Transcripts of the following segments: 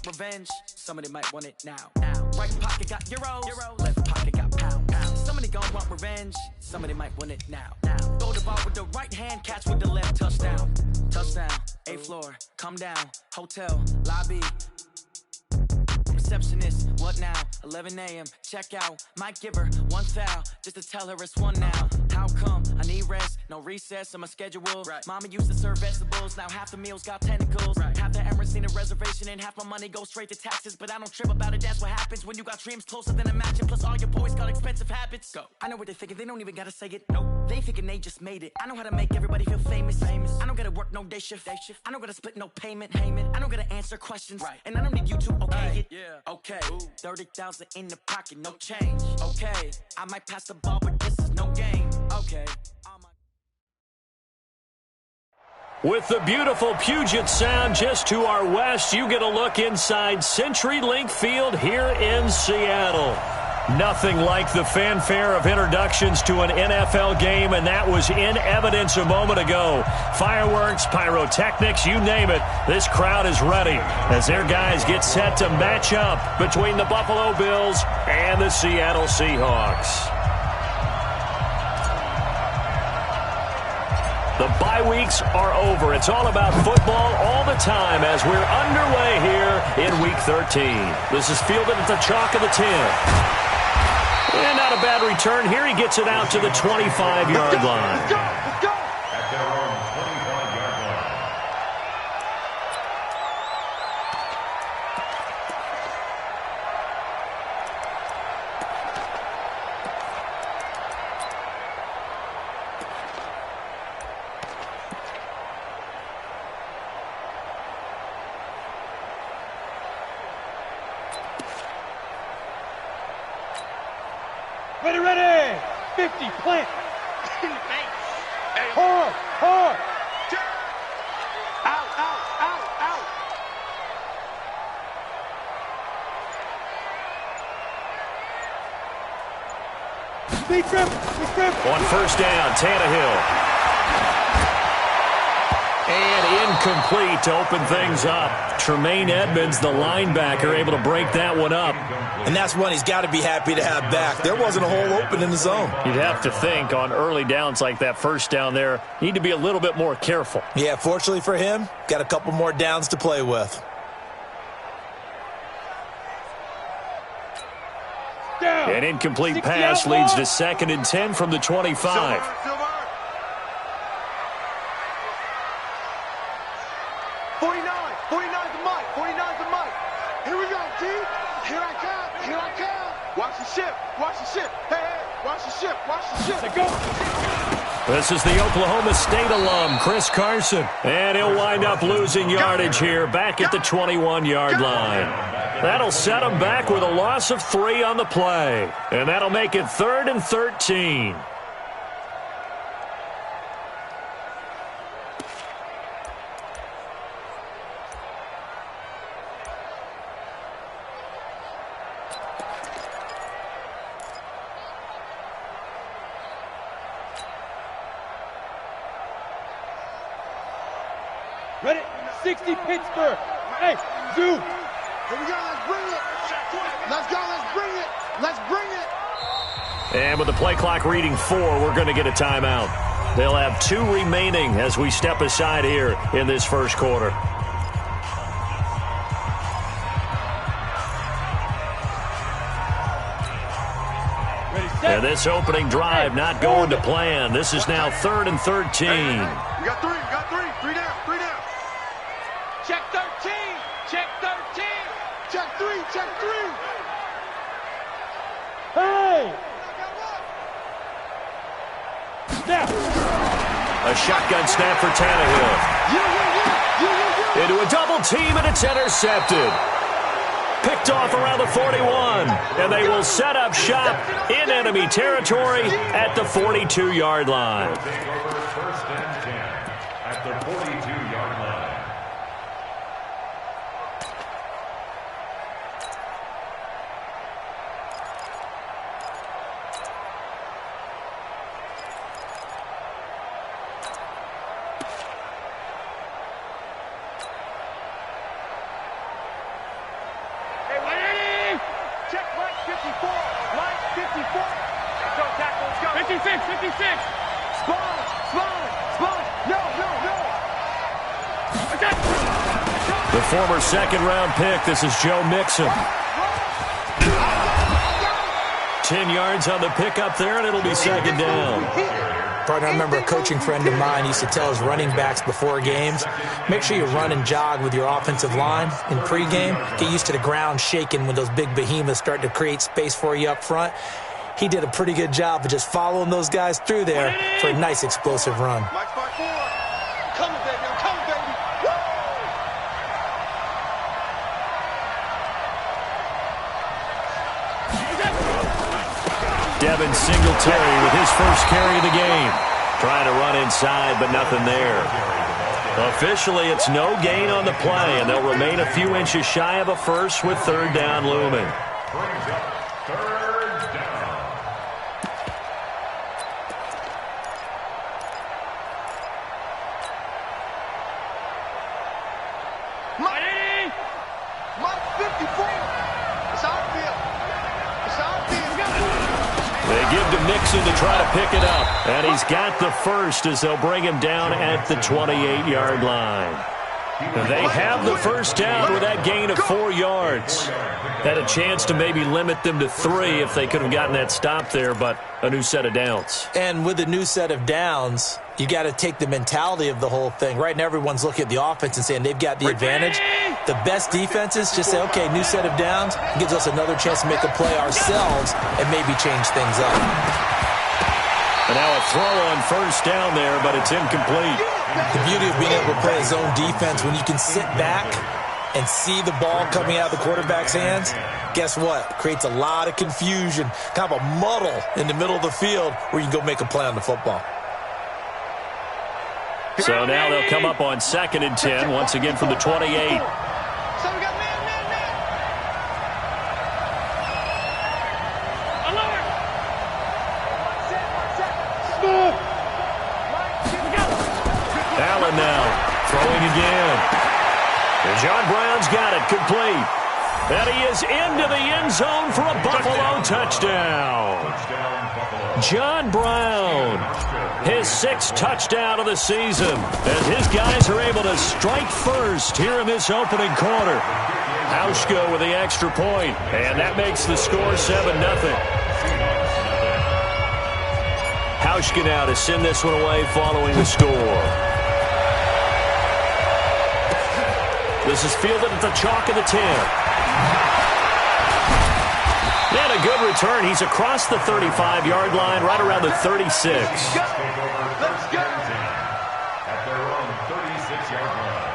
revenge. Somebody might want it now. Right pocket got euros, left pocket got pounds. Somebody gon' want revenge. Somebody might want it now. Throw the ball with the right hand, catch with the left. Touchdown, touchdown. 8th floor, come down. Hotel lobby. Receptionist, what now? 11 a.m. Check out. Might give her one foul just to tell her it's one now. How come? I need rest, no recess in my schedule. Right. Mama used to serve vegetables, now half the meals got tentacles. Right. Half the Emirates need a reservation and half my money goes straight to taxes. But I don't trip about it, that's what happens when you got dreams closer than a match. And plus all your boys got expensive habits. Go. I know what they're thinking, they don't even gotta say it. Nope. They thinking they just made it. I know how to make everybody feel famous. I don't gotta work no day shift. I don't gotta split no payment. I don't gotta answer questions. Right. And I don't need you to okay it. Yeah. Okay, 30,000 in the pocket, no change. Okay, I might pass the ball, but this is no game. Okay. With the beautiful Puget Sound just to our west, you get a look inside CenturyLink Field here in Seattle. Nothing like the fanfare of introductions to an NFL game, and that was in evidence a moment ago. Fireworks, pyrotechnics, you name it. This crowd is ready as their guys get set to match up between the Buffalo Bills and the Seattle Seahawks. The bye weeks are over. It's all about football all the time as we're underway here in Week 13. This is fielded at the chalk of the 10. And not a bad return here. He gets it out to the 25-yard line. Let's go! At their own 25-yard line. Ready! 50, plant. Hard. Out. Big trip. On first down, Tannehill. And incomplete to open things up. Tremaine Edmonds, the linebacker, able to break that one up. And that's one he's got to be happy to have back. There wasn't a hole open in the zone. You'd have to think on early downs like that first down there, need to be a little bit more careful. Yeah, fortunately for him, got a couple more downs to play with. An incomplete pass leads to 2nd and 10 from the 25. Silver. 49's the mic. Here we go, T. Here I come. Watch the ship. Hey, watch the ship. Let's go. This is the Oklahoma State alum, Chris Carson. And he'll wind up losing yardage here back at the 21-yard line. That'll set him back with a loss of 3 on the play. And that'll make it 3rd and 13. Ready? 60 Pittsburgh. Hey, Zoo. Here we go. Let's bring it. Let's bring it. And with the play clock reading 4, we're going to get a timeout. They'll have 2 remaining as we step aside here in this first quarter. And this opening drive not going to plan. This is now 3rd and 13. We got 3. 3 down. Check 13. Check 3. Hey! Snap. A shotgun snap for Tannehill. Into a double team, and it's intercepted. Picked off around the 41, and they will set up shop in enemy territory at the 42-yard line. First and 10 at the 42-yard line. The former second-round pick, this is Joe Mixon. 10 yards on the pickup there, and it'll be second down. Partner, I remember a coaching friend of mine used to tell his running backs before games, make sure you run and jog with your offensive line in pregame. Get used to the ground shaking when those big behemoths start to create space for you up front. He did a pretty good job of just following those guys through there for a nice explosive run. Mike 4. I'm coming, baby. I'm coming, baby. Woo! Devin Singletary with his first carry of the game. Trying to run inside, but nothing there. Officially, it's no gain on the play, and they'll remain a few inches shy of a first with third down looming. Brings up third down. Mike 54. It's outfield. It's outfield. They give to Mixon to try to pick it up. And he's got the first as they'll bring him down at the 28-yard line. They have the first down with that gain of 4 yards. Had a chance to maybe limit them to 3 if they could have gotten that stop there, but a new set of downs. And with a new set of downs, you got to take the mentality of the whole thing. Right now, everyone's looking at the offense and saying they've got the advantage. The best defenses just say, okay, new set of downs. It gives us another chance to make a play ourselves and maybe change things up. And now a throw on first down there, but it's incomplete. The beauty of being able to play a zone defense, when you can sit back and see the ball coming out of the quarterback's hands, guess what? Creates a lot of confusion, kind of a muddle in the middle of the field where you can go make a play on the football. So now they'll come up on 2nd and 10, once again from the 28. So we got man. Allen now throwing again. And John Brown's got it complete. And he is into the end zone for a Buffalo touchdown. John Brown, his 6th touchdown of the season, as his guys are able to strike first here in this opening quarter. Hauschka with the extra point, and that makes the score 7-0. Hauschka now to send this one away following the score. This is fielded at the chalk of the 10. And a good return. He's across the 35-yard line, right around the 36. Let's go. At their own 36-yard line.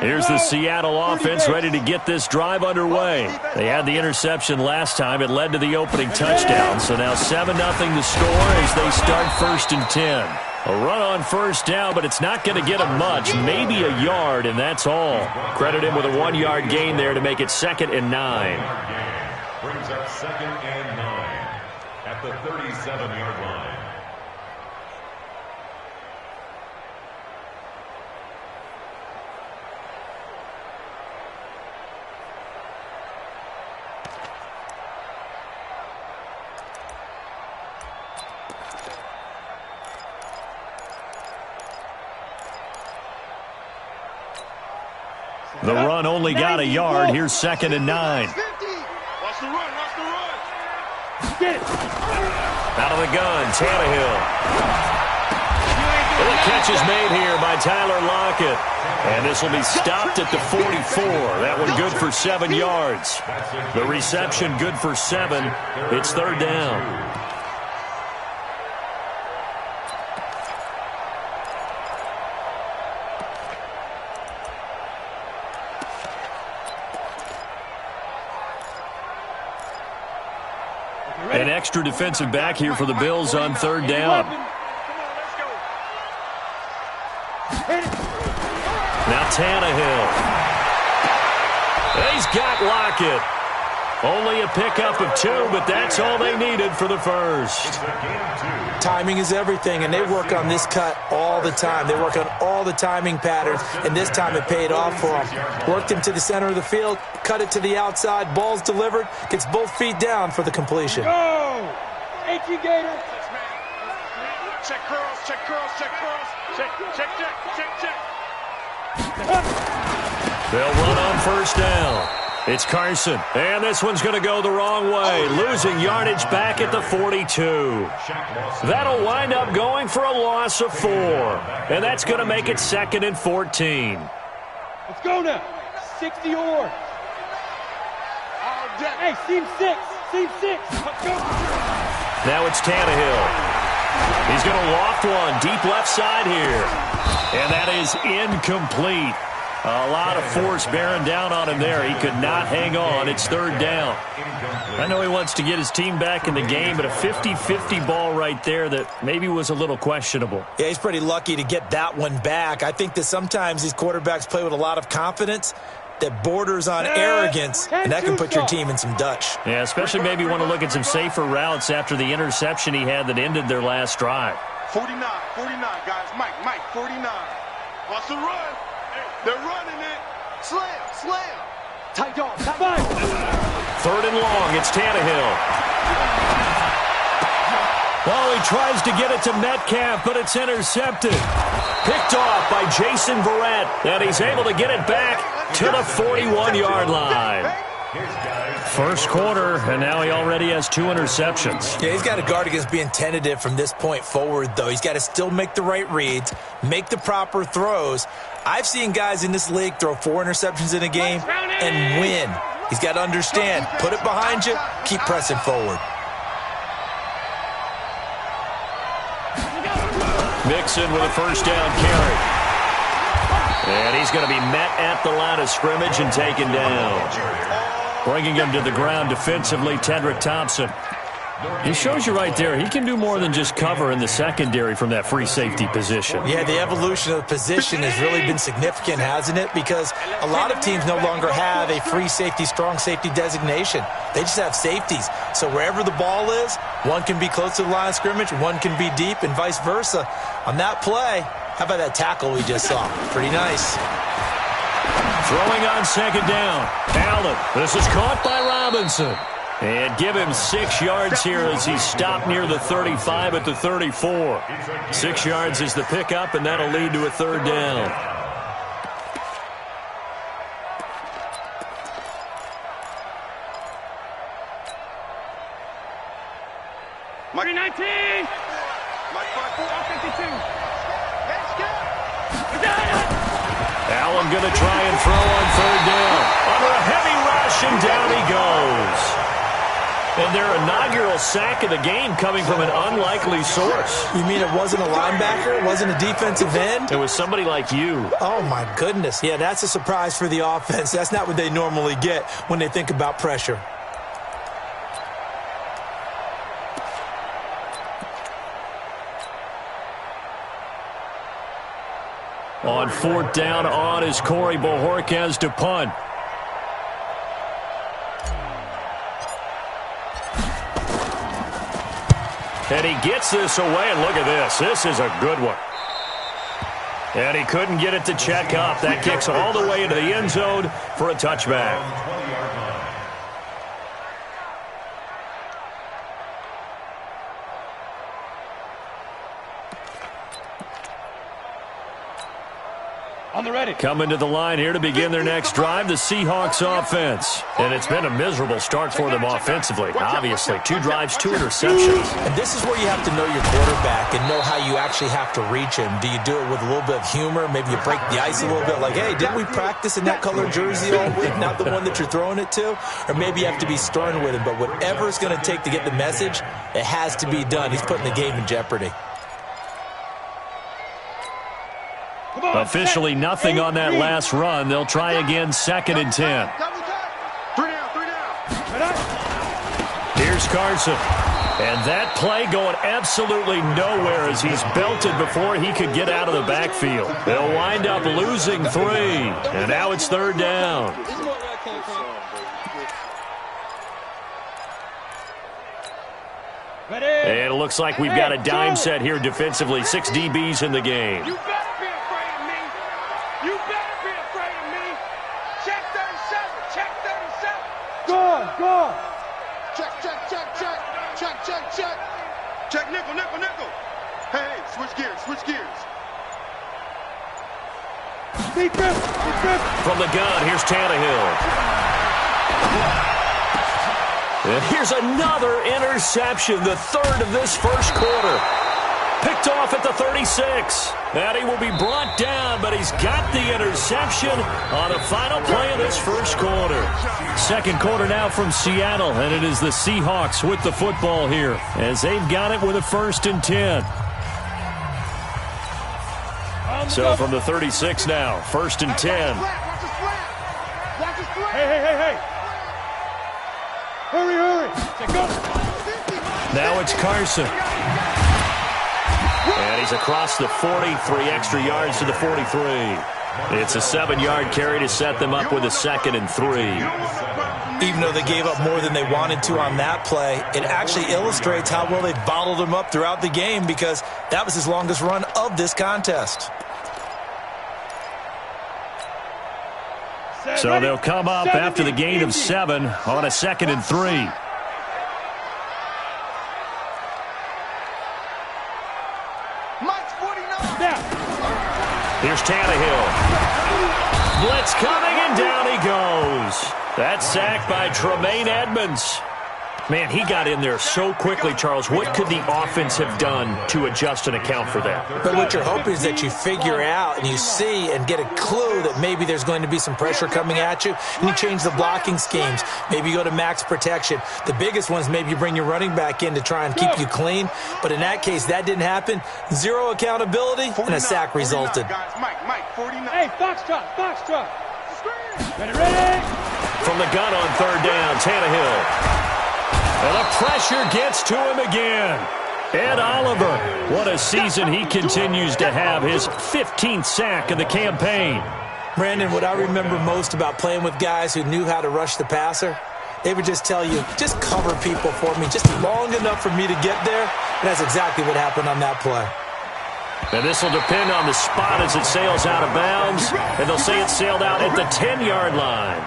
Here's the Seattle offense ready to get this drive underway. They had the interception last time. It led to the opening touchdown. So now 7-0 the score as they start 1st and 10. A run on first down, but it's not going to get him much. Maybe a yard, and that's all. Credit him with a 1-yard gain there to make it 2nd and 9. Brings up 2nd and 9 at the 37-yard line. The run only got a yard. Here's 2nd and 9. Watch the run. Get it. Out of the gun, Tannehill. The catch is made here by Tyler Lockett. And this will be stopped at the 44. That one good for 7 yards. The reception good for 7. It's 3rd down. An extra defensive back here for the Bills on 3rd down. Now Tannehill. He's got Lockett. Only a pickup of 2, but that's all they needed for the first. Timing is everything, and they work on this cut all the time. They work on all the timing patterns, and this time it paid off for them. Worked him to the center of the field, cut it to the outside, ball's delivered, gets both feet down for the completion. Go! H.E. Gator. Check curls, check curls, check curls. Check, check, check, check, check. They'll run on first down. It's Carson, and this one's going to go the wrong way, losing yardage back at the 42. That'll wind up going for a loss of 4, and that's going to make it 2nd and 14. Let's go now. 60 yards. Hey, seam 6. Seam 6. Let's go. Now it's Tannehill. He's going to loft one deep left side here, and that is incomplete. A lot of force bearing down on him there. He could not hang on. It's 3rd down. I know he wants to get his team back in the game, but a 50-50 ball right there that maybe was a little questionable. Yeah, he's pretty lucky to get that one back. I think that sometimes these quarterbacks play with a lot of confidence that borders on arrogance, and that can put your team in some Dutch. Yeah, especially maybe want to look at some safer routes after the interception he had that ended their last drive. 49, guys. Mike, 49. Watch the run. They're running it. Slam. Tight dog. 3rd and long. It's Tannehill. Well, he tries to get it to Metcalf, but it's intercepted. Picked off by Jason Verrett, and he's able to get it back to the 41-yard line. First quarter, and now he already has 2 interceptions. Yeah, he's got to guard against being tentative from this point forward, though. He's got to still make the right reads, make the proper throws. I've seen guys in this league throw 4 interceptions in a game and win. He's got to understand, put it behind you, keep pressing forward. Mixon with a first down carry. And he's going to be met at the line of scrimmage and taken down. Bringing him to the ground defensively, Tedrick Thompson. He shows you right there, he can do more than just cover in the secondary from that free safety position. Yeah, the evolution of the position has really been significant, hasn't it? Because a lot of teams no longer have a free safety, strong safety designation. They just have safeties. So wherever the ball is, one can be close to the line of scrimmage, one can be deep, and vice versa. On that play, how about that tackle we just saw? Pretty nice. Throwing on 2nd down. Allen, this is caught by Robinson. And give him 6 yards here as he's stopped near the 35 at the 34. 6 yards is the pickup, and that'll lead to a 3rd down. Mike 19. Mike 52. Allen going to try and throw on 3rd down. Under a heavy rush, and down he goes. And their inaugural sack of the game coming from an unlikely source. You mean it wasn't a linebacker? It wasn't a defensive end? It was somebody like you. Oh, my goodness. Yeah, that's a surprise for the offense. That's not what they normally get when they think about pressure. On 4th down, on is Corey Bojorquez to punt. And he gets this away, and look at this. This is a good one. And he couldn't get it to check up. That kicks all the way into the end zone for a touchback. On the ready. Coming to the line here to begin their next drive, the Seahawks offense. And it's been a miserable start for them offensively. Obviously, 2 drives, 2 interceptions. And this is where you have to know your quarterback and know how you actually have to reach him. Do you do it with a little bit of humor? Maybe you break the ice a little bit like, hey, didn't we practice in that color jersey all week, not the one that you're throwing it to? Or maybe you have to be stern with him. But whatever it's going to take to get the message, it has to be done. He's putting the game in jeopardy. Officially nothing on that last run. They'll try again, 2nd and 10. 3 down. Here's Carson. And that play going absolutely nowhere as he's belted before he could get out of the backfield. They'll wind up losing 3. And now it's 3rd down. And it looks like we've got a dime set here defensively. 6 DBs in the game. You better be afraid of me. You better be afraid of me. Check 37. Check 37. Go. Check. Check nickel. Hey, switch gears. From the gun, here's Tannehill. And here's another interception, the third of this first quarter. Picked off at the 36. And he will be brought down, but he's got the interception on the final play of this first quarter. Second quarter now from Seattle, and it is the Seahawks with the football here as they've got it with a 1st and 10. So from the 36 now, 1st and 10. Hey. Hurry. Go. Now it's Carson. And he's across the 40, 3 extra yards to the 43. It's a 7-yard carry to set them up with a 2nd and 3. Even though they gave up more than they wanted to on that play, it actually illustrates how well they bottled them up throughout the game because that was his longest run of this contest. So they'll come up after the gain of 7 on a 2nd and 3. Mike's 49. Here's Tannehill. Blitz coming, and down he goes. That's sacked by Tremaine Edmonds. Man, he got in there so quickly, Charles. What could the offense have done to adjust and account for that? But what you're hoping is that you figure out and you see and get a clue that maybe there's going to be some pressure coming at you, and you change the blocking schemes. Maybe you go to max protection. The biggest one is maybe you bring your running back in to try and keep you clean. But in that case, that didn't happen. 0 accountability, and a sack resulted. Mike, 49. Hey, Foxtrot. Ready. From the gun on 3rd down, Tannehill. And the pressure gets to him again. Ed Oliver, what a season he continues to have, his 15th sack of the campaign. Brandon, what I remember most about playing with guys who knew how to rush the passer, they would just tell you, just cover people for me, just long enough for me to get there. And that's exactly what happened on that play. And this will depend on the spot as it sails out of bounds. And they'll say it sailed out at the 10-yard line.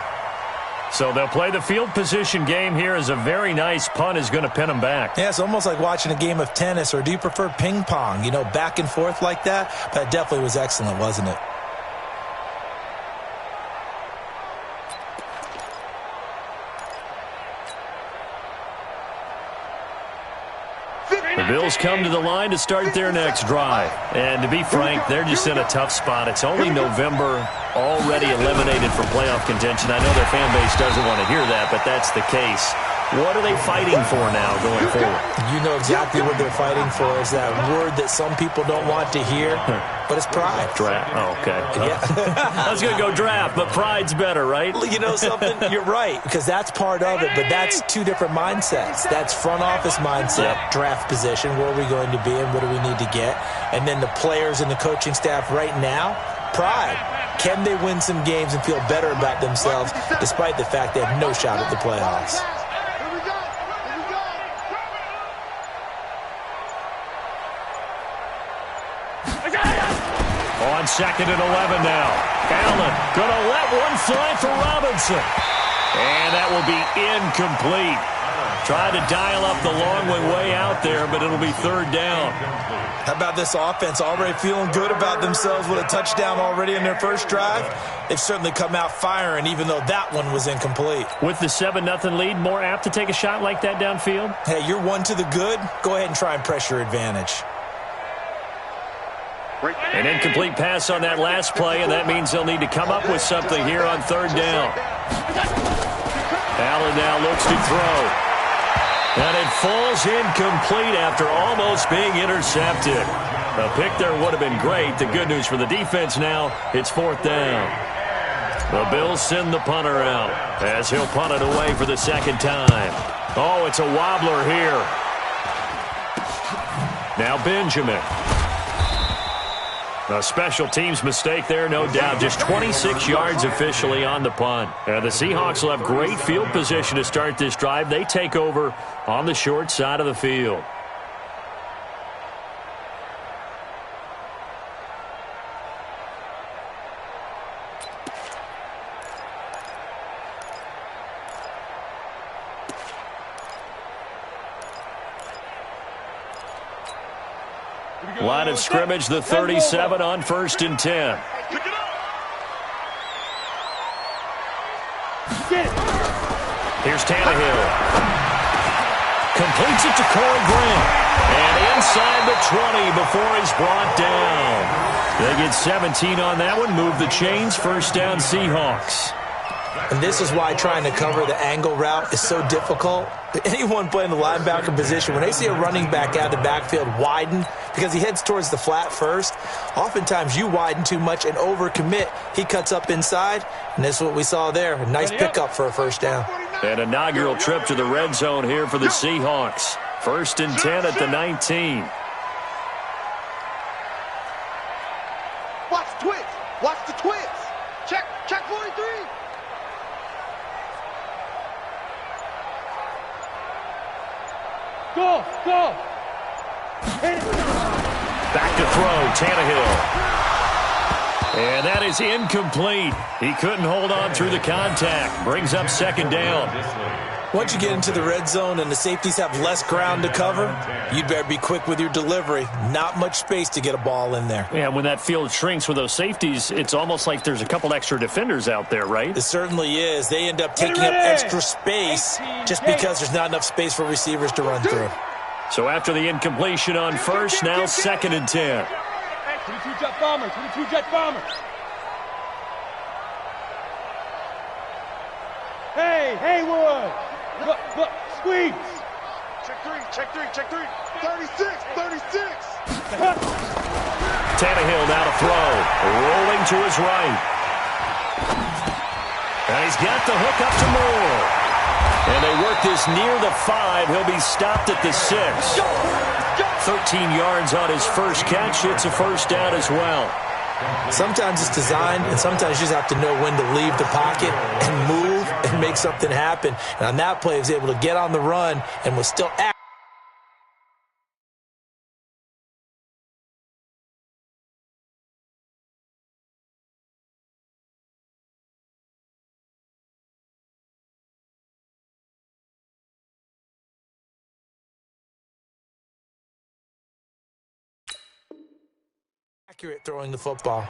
So they'll play the field position game here as a very nice punt is going to pin them back. Yeah, it's almost like watching a game of tennis, or do you prefer ping pong? You know, back and forth like that? That definitely was excellent, wasn't it? The Bills come to the line to start their next drive. And to be frank, they're just in a tough spot. It's only November, already eliminated from playoff contention. I know their fan base doesn't want to hear that, but that's the case. What are they fighting for now going forward? You know exactly what they're fighting for is that word that some people don't want to hear, but it's pride. Draft. Oh, okay. Yeah. I was going to go draft, but pride's better, right? You know something? You're right, because that's part of it, but that's 2 different mindsets. That's front office mindset, draft position, where are we going to be and what do we need to get? And then the players and the coaching staff right now, pride. Can they win some games and feel better about themselves despite the fact they have no shot at the playoffs? On 2nd and 11 now. Allen going to let one fly for Robinson. And that will be incomplete. Tried to dial up the long way out there, but it'll be 3rd down. How about this offense already feeling good about themselves with a touchdown already in their first drive? They've certainly come out firing, even though that one was incomplete. With the 7-0 lead, more apt to take a shot like that downfield? Hey, you're one to the good. Go ahead and try and press your advantage. An incomplete pass on that last play, and that means they'll need to come up with something here on 3rd down. Allen now looks to throw. And it falls incomplete after almost being intercepted. A pick there would have been great. The good news for the defense now, it's 4th down. The Bills send the punter out as he'll punt it away for the 2nd time. Oh, it's a wobbler here. Now Benjamin. A special teams mistake there, no doubt. Just 26 yards officially on the punt. The Seahawks will have great field position to start this drive. They take over on the short side of the field. Line of scrimmage, the 37 on 1st and 10. Here's Tannehill. Completes it to Corey Grant. And inside the 20 before he's brought down. They get 17 on that one. Move the chains. 1st down, Seahawks. And this is why trying to cover the angle route is so difficult. Anyone playing the linebacker position, when they see a running back out of the backfield widen because he heads towards the flat first, oftentimes you widen too much and overcommit. He cuts up inside, and that's what we saw there. A nice pickup for a 1st down. An inaugural trip to the red zone here for the Seahawks. 1st and 10 at the 19. Watch the twitch. Watch the twitch. Check 43. Go! Back to throw, Tannehill. And that is incomplete. He couldn't hold on through the contact. Brings up 2nd down. Once you get into the red zone and the safeties have less ground to cover, you'd better be quick with your delivery. Not much space to get a ball in there. Yeah, when that field shrinks with those safeties, it's almost like there's a couple extra defenders out there, right? It certainly is. They end up taking up extra space just because there's not enough space for receivers to run through. So after the incompletion on 1st, now 2nd and 10. 22 jet bomber, 22 jet bomber. Hey, Haywood. Look, squeeze. Check three. 36. Tannehill now to throw. Rolling to his right. And he's got the hook up to Moore. And they work this near the 5. He'll be stopped at the 6. 13 yards on his first catch. It's a 1st down as well. Sometimes it's designed, and sometimes you just have to know when to leave the pocket and move and make something happen. And on that play, he was able to get on the run and was still active. Accurate throwing the football.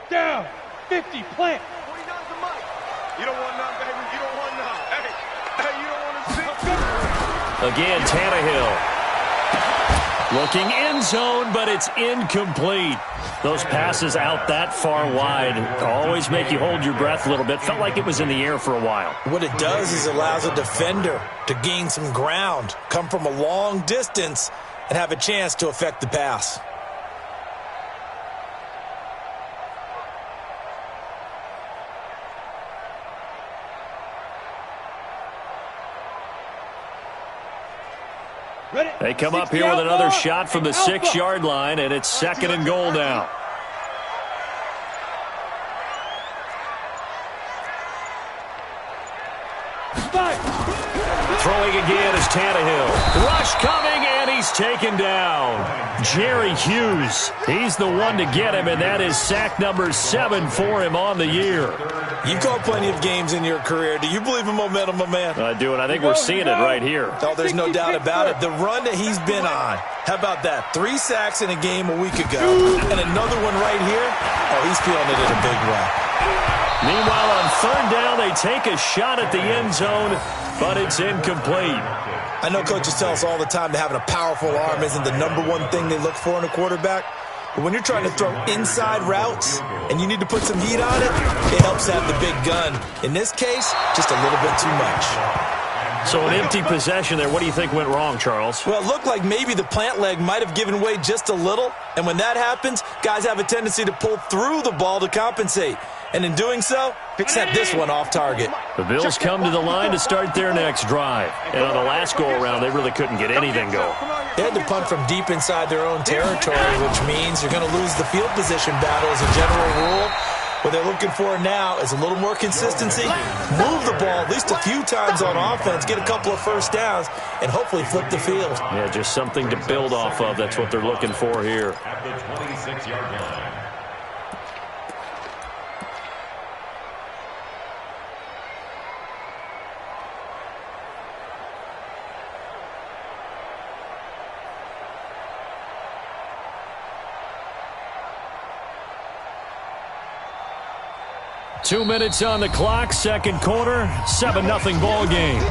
Down, 50, plant. 49's the mic. You don't want none, baby. You don't want none. Hey, you don't want to see. Again, Tannehill. Looking end zone, but it's incomplete. Those passes out that far wide always make you hold your breath a little bit. Felt like it was in the air for a while. What it does is allows a defender to gain some ground, come from a long distance, and have a chance to affect the pass. They come up here with another shot from the 6-yard line, and it's 2nd and goal now. Throwing again is Tannehill. Rush coming, and he's taken down. Jerry Hughes, he's the one to get him, and that is sack number 7 for him on the year. You've called plenty of games in your career. Do you believe in momentum, my man? I do, and I think we're seeing it right here. Oh, there's no doubt about it. The run that he's been on. How about that? 3 sacks in a game a week ago, and another one right here. Oh, he's feeling it in a big way. Meanwhile, on 3rd down, they take a shot at the end zone, but it's incomplete. I know coaches tell us all the time that having a powerful arm isn't the #1 thing they look for in a quarterback. But when you're trying to throw inside routes and you need to put some heat on it, it helps to have the big gun. In this case, just a little bit too much. So an empty possession there. What do you think went wrong, Charles? Well, it looked like maybe the plant leg might have given way just a little. And when that happens, guys have a tendency to pull through the ball to compensate. And in doing so, set this one off target. The Bills come to the line to start their next drive. And on the last go-around, they really couldn't get anything going. They had to punt from deep inside their own territory, which means you're going to lose the field position battle as a general rule. What they're looking for now is a little more consistency, move the ball at least a few times on offense, get a couple of first downs, and hopefully flip the field. Yeah, just something to build off of. That's what they're looking for here. At the 26-yard line. 2 minutes on the clock, second quarter, 7-0 ball game.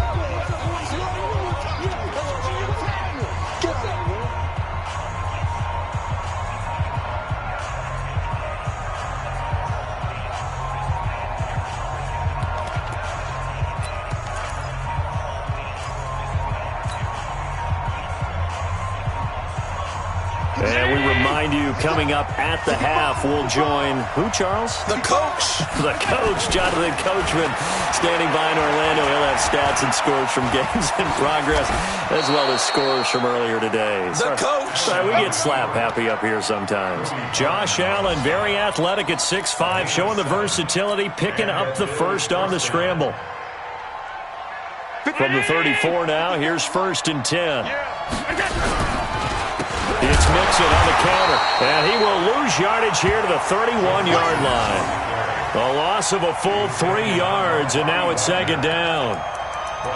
And we remind you, coming up at the half, we'll join who, Charles? The coach. The coach, Jonathan Coachman, standing by in Orlando. He'll have stats and scores from games in progress, as well as scores from earlier today. The coach. Sorry, we get slap happy up here sometimes. Josh Allen, very athletic at 6'5", showing the versatility, picking up the first on the scramble. From the 34 now, here's 1st and 10. It's Mixon on the counter, and he will lose yardage here to the 31-yard line. A loss of a full 3 yards, and now it's 2nd down.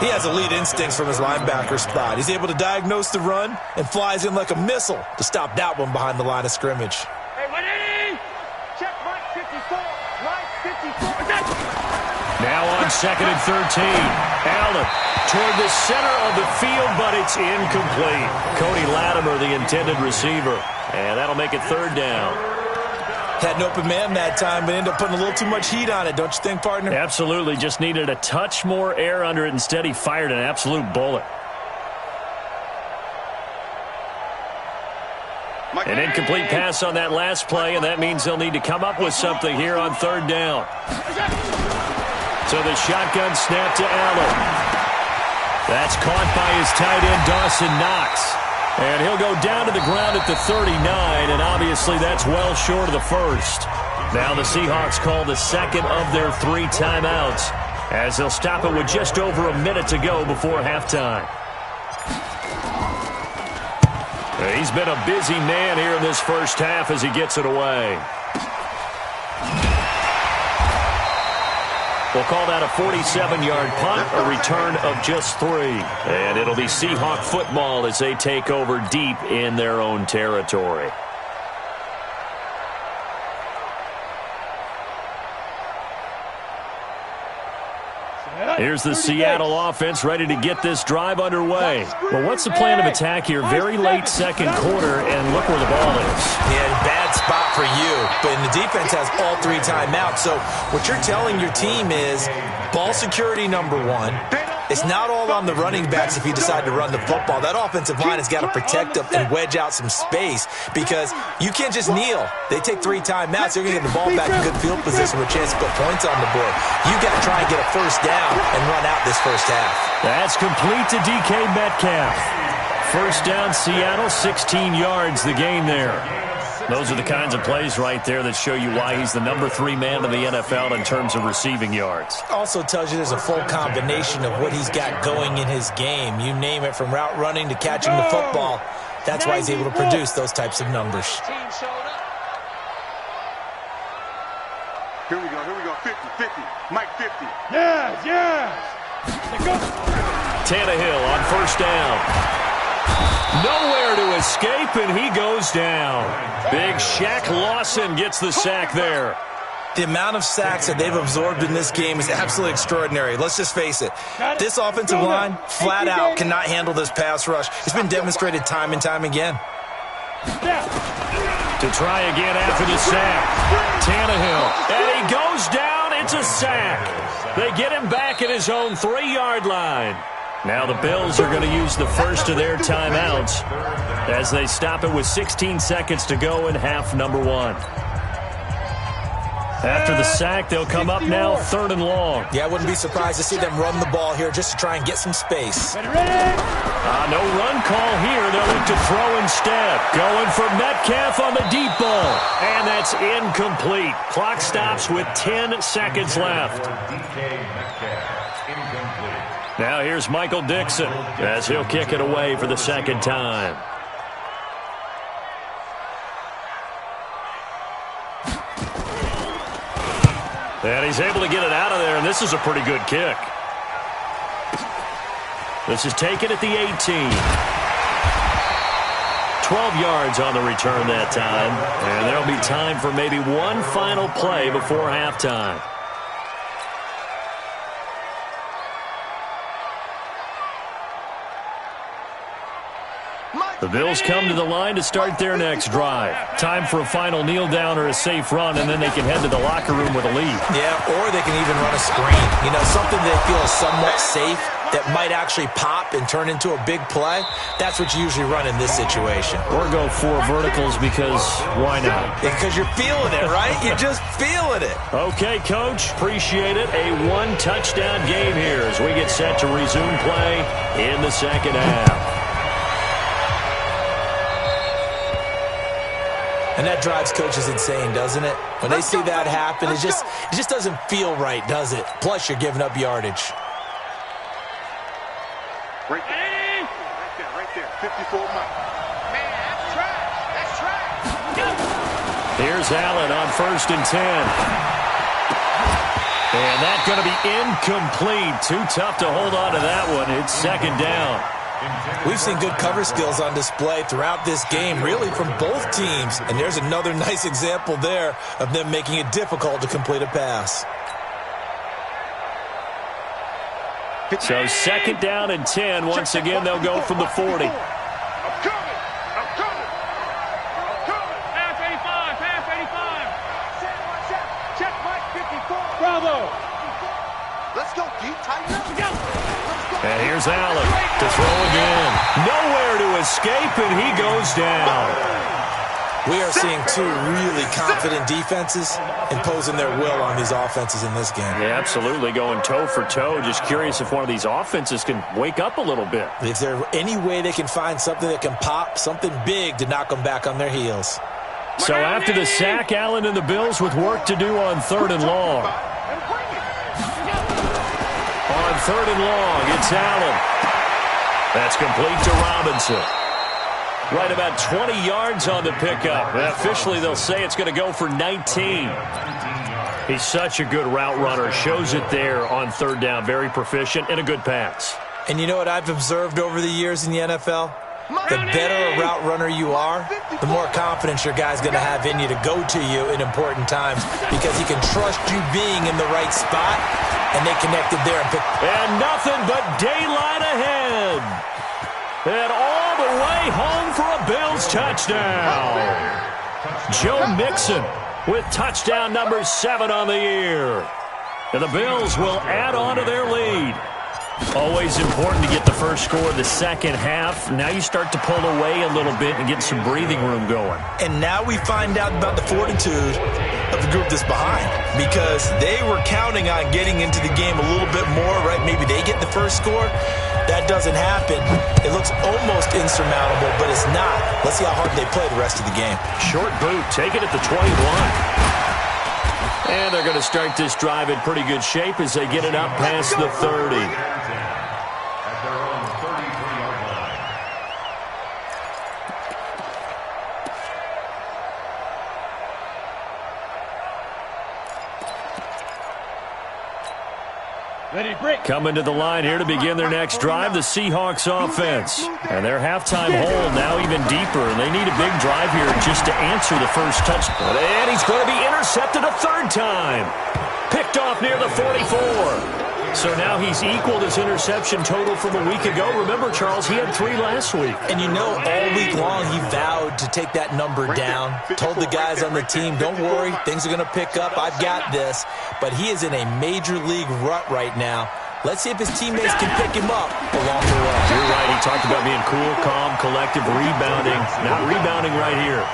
He has elite instincts from his linebacker spot. He's able to diagnose the run and flies in like a missile to stop that one behind the line of scrimmage. Hey, Winnie! Check Mike 54. Mike 54. Now on 2nd and 13. Allen toward the center of the field, but it's incomplete. Cody Latimer, the intended receiver. And that'll make it 3rd down. Had an open man that time, but ended up putting a little too much heat on it, don't you think, partner? Absolutely. Just needed a touch more air under it. Instead, he fired an absolute bullet. An incomplete pass on that last play, and that means they'll need to come up with something here on 3rd down. So the shotgun snap to Allen. That's caught by his tight end, Dawson Knox. And he'll go down to the ground at the 39, and obviously that's well short of the first. Now the Seahawks call the 2nd of their 3 timeouts, as they'll stop it with just over a minute to go before halftime. He's been a busy man here in this first half as he gets it away. We'll call that a 47-yard punt, a return of just 3. And it'll be Seahawk football as they take over deep in their own territory. Here's the Seattle offense ready to get this drive underway. Well, what's the plan of attack here? Very late second quarter, and look where the ball is. Yeah, bad spot for you, but the defense has all 3 timeouts. So what you're telling your team is ball security number 1. It's not all on the running backs if you decide to run the football. That offensive line has got to protect them and wedge out some space because you can't just kneel. They take 3 timeouts. They're going to get the ball back in good field position with a chance to put points on the board. You got to try and get a first down and run out this first half. That's complete to DK Metcalf. First down, Seattle, 16 yards the gain there. Those are the kinds of plays right there that show you why he's the number 3 man in the NFL in terms of receiving yards. Also tells you there's a full combination of what he's got going in his game. You name it, from route running to catching the football. That's why he's able to produce those types of numbers. Here we go, 50, 50, Mike 50. Yes! Let's go! Tannehill on first down. Nowhere to escape, and he goes down. Big Shaq Lawson gets the sack there. The amount of sacks that they've absorbed in this game is absolutely extraordinary. Let's just face it. This offensive line, flat out, cannot handle this pass rush. It's been demonstrated time and time again. To try again after the sack. Tannehill. And he goes down. It's a sack. They get him back at his own 3-yard line. Now the Bills are going to use the first of their timeouts as they stop it with 16 seconds to go in half number 1. After the sack, they'll come up now 3rd and long. Yeah, I wouldn't be surprised to see them run the ball here just to try and get some space. No run call here. They'll look to throw instead. Going for Metcalf on the deep ball. And that's incomplete. Clock stops with 10 seconds left. Now here's Michael Dixon as he'll kick it away for the 2nd time. And he's able to get it out of there, and this is a pretty good kick. This is taken at the 18. 12 yards on the return that time, and there'll be time for maybe one final play before halftime. The Bills come to the line to start their next drive. Time for a final kneel down or a safe run, and then they can head to the locker room with a lead. Yeah, or they can even run a screen. You know, something they feel is somewhat safe that might actually pop and turn into a big play. That's what you usually run in this situation. Or go 4 verticals because why not? Because you're feeling it, right? You're just feeling it. Okay, Coach. Appreciate it. A 1-touchdown game here as we get set to resume play in the second half. And that drives coaches insane, doesn't it? When they see that happen, it just doesn't feel right, does it? Plus, you're giving up yardage. Right there. 54 Mike. Man, that's trash. That's trash. Here's Allen on 1st and 10. And that's going to be incomplete. Too tough to hold on to that one. It's 2nd down. We've seen good cover skills on display throughout this game, really from both teams. And there's another nice example there of them making it difficult to complete a pass. So 2nd down and 10. Once again, they'll go from the 40. I'm coming. Pass 85. Check Mike 54. Bravo. Let's go deep, tight. Let's go. And here's Allen to throw again. Nowhere to escape, and he goes down. We are seeing 2 really confident defenses imposing their will on these offenses in this game. Yeah, absolutely, going toe for toe. Just curious if one of these offenses can wake up a little bit. Is there any way they can find something that can pop, something big to knock them back on their heels? So after the sack, Allen and the Bills with work to do on 3rd and long. On 3rd and long, it's Allen. That's complete to Robinson. Right about 20 yards on the pickup. And officially, they'll say it's going to go for 19. He's such a good route runner. Shows it there on 3rd down. Very proficient and a good pass. And you know what I've observed over the years in the NFL? The better a route runner you are, the more confidence your guy's going to have in you to go to you in important times because he can trust you being in the right spot, and they connected there. And nothing but daylight ahead. And all the way home for a Bills touchdown. Joe Mixon with touchdown number 7 on the year. And the Bills will add on to their lead. Always important to get the first score of the second half. Now you start to pull away a little bit and get some breathing room going. And now we find out about the fortitude of the group that's behind because they were counting on getting into the game a little bit more, right? Maybe they get the first score. That doesn't happen. It looks almost insurmountable, but it's not. Let's see how hard they play the rest of the game. Short boot, take it at the 21. And they're going to start this drive in pretty good shape as they get it up past the 30. At their own 33-yard line. Ready, break. Coming to the line here to begin their next drive, the Seahawks offense. And their halftime hole now even deeper, and they need a big drive here just to answer the first touchdown. And he's going to be intercepted a 3rd time. Picked off near the 44. So now he's equaled his interception total from a week ago. Remember, Charles, he had 3 last week. And you know, all week long he vowed to take that number down. Told the guys on the team, don't worry, things are going to pick up. I've got this. But he is in a major league rut right now. Let's see if his teammates can pick him up along the way. You're right. He talked about being cool, calm, collective, rebounding. Not rebounding right here.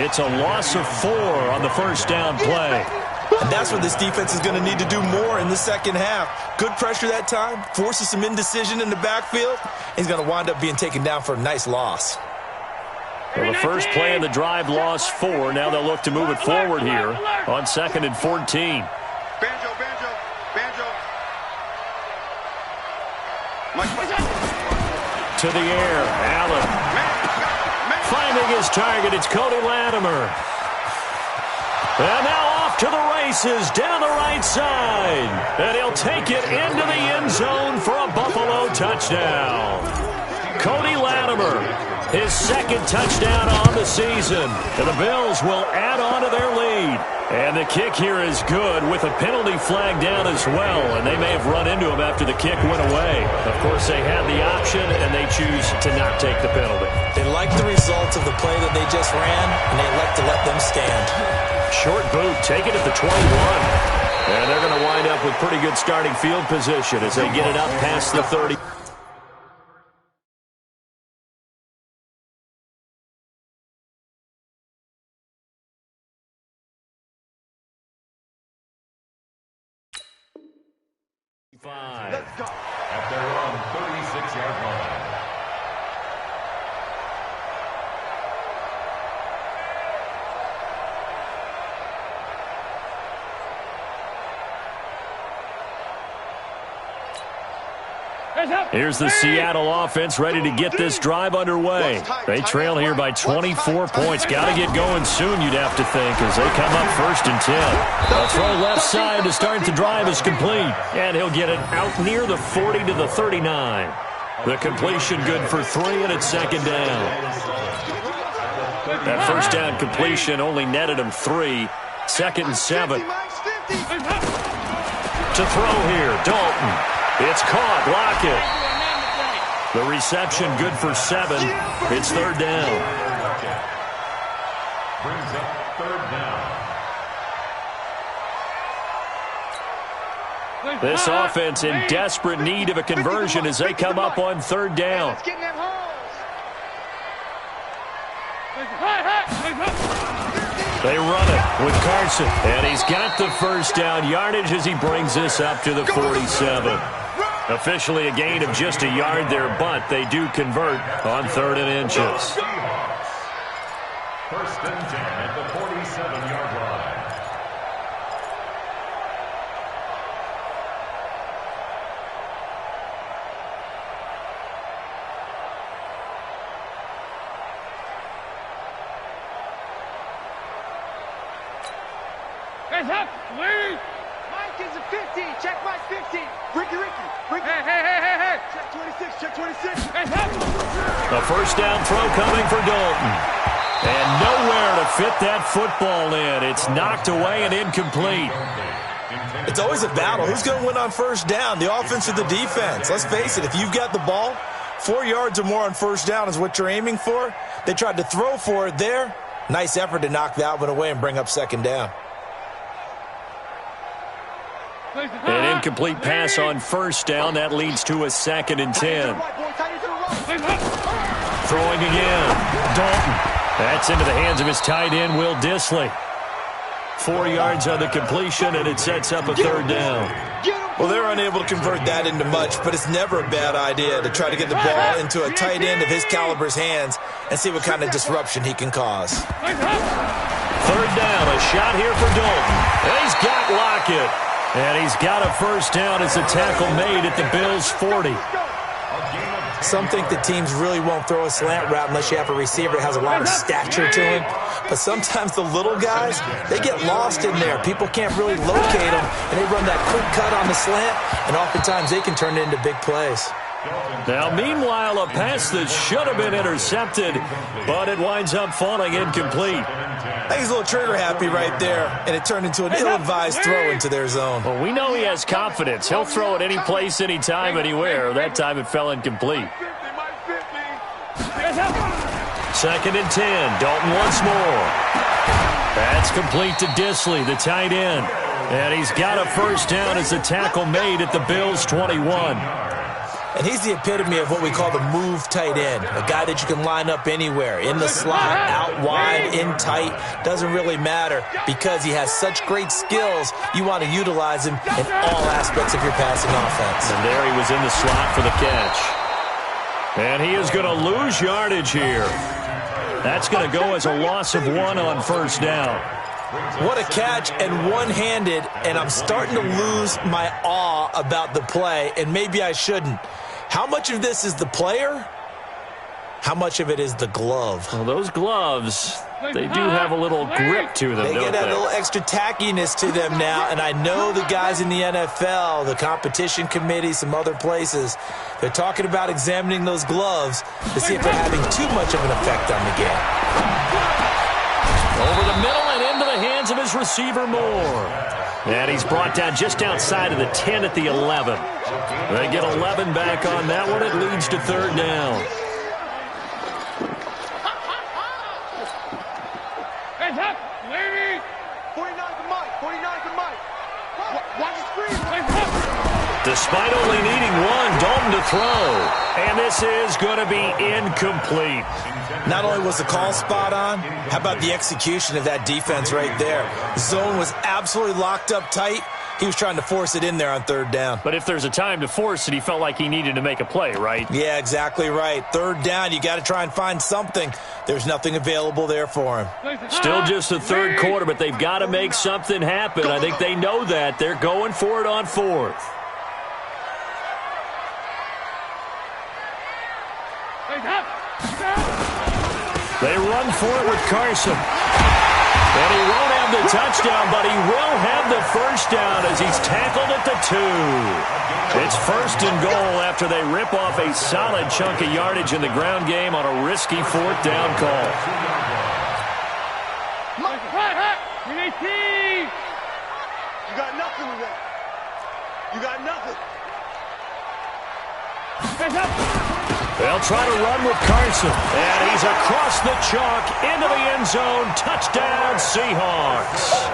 It's a loss of 4 on the first down play. And that's what this defense is going to need to do more in the second half. Good pressure that time, forces some indecision in the backfield. He's going to wind up being taken down for a nice loss. Well, the first play of the drive lost 4. Now they'll look to move it forward here on 2nd and 14. Banjo. To the air, Allen. Finding his target, it's Cody Latimer. And now off to the races down the right side. And he'll take it into the end zone for a Buffalo touchdown. Cody Latimer His second touchdown on the season. And the Bills will add on to their lead. And the kick here is good with a penalty flag down as well. And they may have run into him after the kick went away. Of course, they had the option, and they choose to not take the penalty. They like the results of the play that they just ran, and they elect to let them stand. Short boot, taken at the 21. And they're going to wind up with pretty good starting field position as they get it up past the 30. Let's go. At their own 36-yard line. Here's the Seattle offense ready to get this drive underway. They trail here by 24 points. Got to get going soon, you'd have to think, as they come up 1st and 10. The throw left side to start the drive is complete, and he'll get it out near the 40 to the 39. The completion good for 3, and it's 2nd down. That first down completion only netted him 3. 2nd and 7. To throw here, Dalton. It's caught. Lockett. The reception good for 7. It's 3rd down. Brings up 3rd down. This offense in desperate need of a conversion as they come up on 3rd down. They run it with Carson, and he's got the first down yardage as he brings this up to the 47. Officially a gain of just a yard there, but they do convert on 3rd and inches. 1st and 10 at the 47-yard line. Hands up, please. Mike is a 50. Check Mike 50. Ricky. Hey. Check 26. Check 26. Hands up. A first down throw coming for Dalton. And nowhere to fit that football in. It's knocked away and incomplete. It's always a battle. Who's going to win on 1st down, the offense or the defense? Let's face it, if you've got the ball, 4 yards or more on 1st down is what you're aiming for. They tried to throw for it there. Nice effort to knock that one away and bring up 2nd down. An incomplete pass on 1st down. That leads to a 2nd and 10. Throwing again. Dalton. That's into the hands of his tight end, Will Dissly. 4 yards on the completion, and it sets up a 3rd down. Well, they're unable to convert that into much, but it's never a bad idea to try to get the ball into a tight end of his caliber's hands and see what kind of disruption he can cause. 3rd down, a shot here for Dalton. And he's got Lockett. And he's got a first down as a tackle made at the Bills' 40. Some think that teams really won't throw a slant route unless you have a receiver that has a lot of stature to him. But sometimes the little guys, they get lost in there. People can't really locate them, and they run that quick cut on the slant, and oftentimes they can turn it into big plays. Now, meanwhile, a pass that should have been intercepted, but it winds up falling incomplete. I think he's a little trigger-happy right there, and it turned into an ill-advised throw into their zone. Well, we know he has confidence. He'll throw it any place, anytime, anywhere. That time it fell incomplete. 2nd and 10. Dalton once more. That's complete to Dissly, the tight end. And he's got a first down as a tackle made at the Bills' 21. And he's the epitome of what we call the move tight end, a guy that you can line up anywhere, in the slot, out wide, in tight, doesn't really matter because he has such great skills. You want to utilize him in all aspects of your passing offense. And there he was in the slot for the catch. And he is going to lose yardage here. That's going to go as a loss of 1 on first down. What a catch, and one-handed, and I'm starting to lose my awe about the play, and maybe I shouldn't. How much of this is the player? How much of it is the glove? Well, those gloves, they do have a little grip to them, They don't get that little extra tackiness to them now, and I know the guys in the NFL, the competition committee, some other places, they're talking about examining those gloves to see if they're having too much of an effect on the game. Over the middle and into the hands of his receiver, Moore. And he's brought down just outside of the 10 at the 11. They get 11 back on that one. It leads to third down. Hands up, lady! 49's the mic. 49's the mic. Watch the screen. Hands up! Despite only needing one, Dalton to throw. And this is going to be incomplete. Not only was the call spot on, how about the execution of that defense right there? The zone was absolutely locked up tight. He was trying to force it in there on third down. But if there's a time to force it, he felt like he needed to make a play, right? Yeah, exactly right. Third down, you got to try and find something. There's nothing available there for him. Still just the third quarter, but they've got to make something happen. I think they know that. They're going for it on fourth. They run for it with Carson. And he won't have the touchdown, but he will have the first down as he's tackled at the 2. It's first and goal after they rip off a solid chunk of yardage in the ground game on a risky fourth down call. You got nothing with that. You got nothing. They'll try to run with Carson. And he's across the chalk into the end zone. Touchdown, Seahawks.